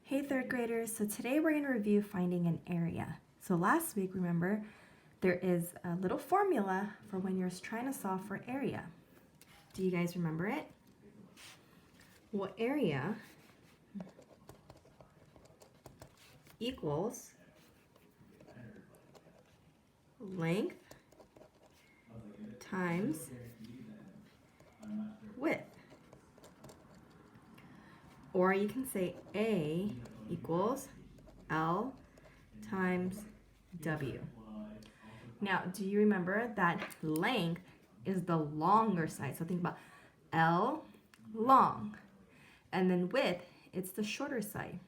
Hey third graders, so today we're going to review finding an area. So last week, remember, there is a little formula for when you're trying to solve for area. Do you guys remember it? Well, area equals length times width. Or you can say A equals L times W. Now, do you remember that length is the longer side? So think about L, long. And then width, it's the shorter side.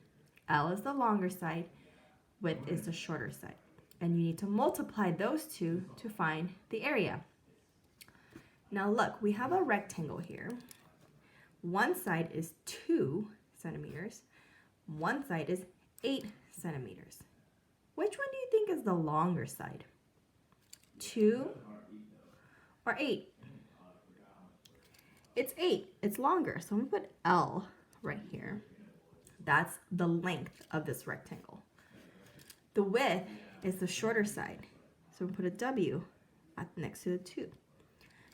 L is the longer side, width is the shorter side. And you need to multiply those two to find the area. Now look, we have a rectangle here. One side is 2 centimeters. One side is 8 centimeters. Which one do you think is the longer side? 2 or 8? It's 8. It's longer. So I'm going to put L right here. That's the length of this rectangle. The width is the shorter side. So we'll put a W next to the 2.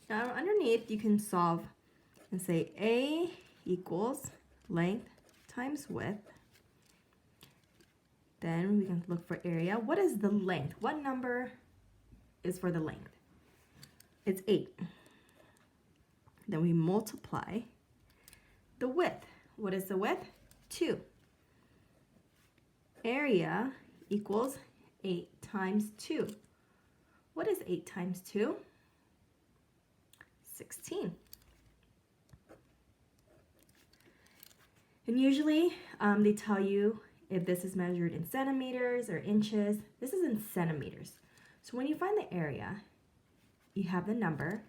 Now underneath you can solve and say A equals length times width. Then we can look for area. What is the length? What number is for the length? It's 8. Then we multiply the width. What is the width? 2. Area equals 8 times 2. What is 8 times 2? 16. And usually they tell you if this is measured in centimeters or inches. This is in centimeters. So when you find the area, you have the number,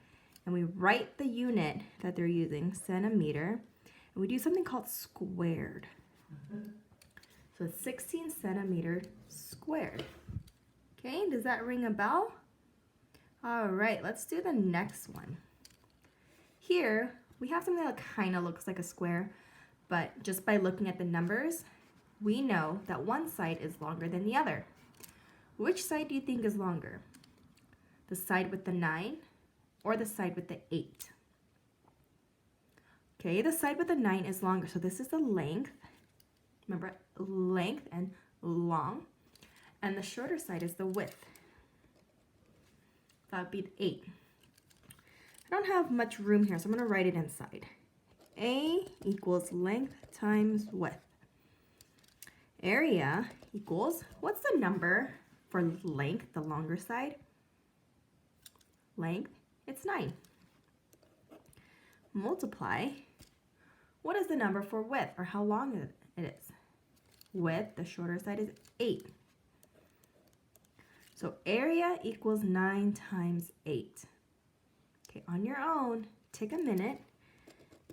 and we write the unit that they're using, centimeter, and we do something called squared. So it's 16 centimeters squared. Okay, does that ring a bell? All right, let's do the next one. Here, we have something that kind of looks like a square, but just by looking at the numbers, we know that one side is longer than the other. Which side do you think is longer? The side with the 9 or the side with the 8? Okay, the side with the 9 is longer, so this is the length. Remember, length and long. And the shorter side is the width. That would be the 8. I don't have much room here, so I'm going to write it inside. A equals length times width. Area equals, what's the number for length, the longer side? Length, it's 9. Multiply, what is the number for width, or how long it is? Width, the shorter side, is 8. So area equals 9 times 8. Okay, on your own, take a minute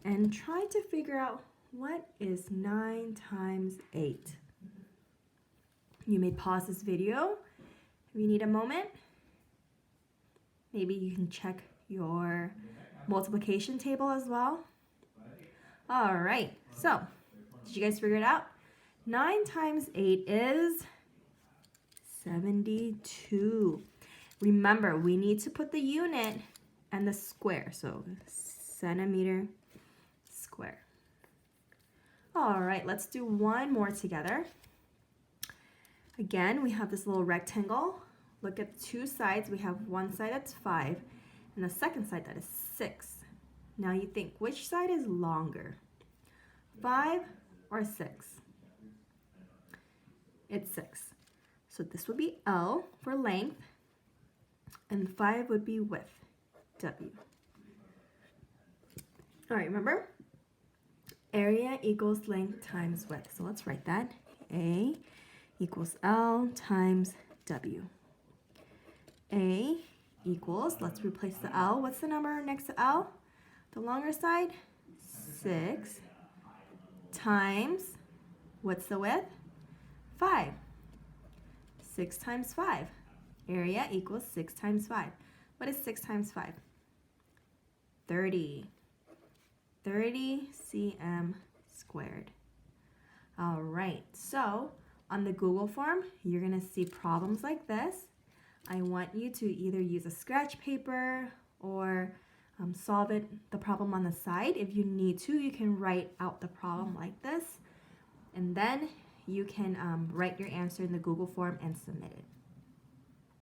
and try to figure out what is 9 times 8. You may pause this video if you need a moment. Maybe you can check your multiplication table as well. All right, so did you guys figure it out? 9 times 8 is 72. Remember, we need to put the unit and the square, so centimeter square. All right, let's do one more together. Again, we have this little rectangle. Look at the two sides. We have one side that's 5 and the second side that is 6. Now you think, which side is longer? 5 or 6? It's 6. So this would be L for length, and 5 would be width, W. All right, remember? Area equals length times width. So let's write that. A equals L times W. A equals, let's replace the L. What's the number next to L? The longer side? 6 times, what's the width? 5. 6 times 5. Area equals 6 times 5. What is 6 times 5? 30. 30 cm squared. All right, so on the Google form, you're gonna see problems like this. I want you to either use a scratch paper or solve the problem on the side. If you need to, you can write out the problem like this, and then you can write your answer in the Google form and submit it.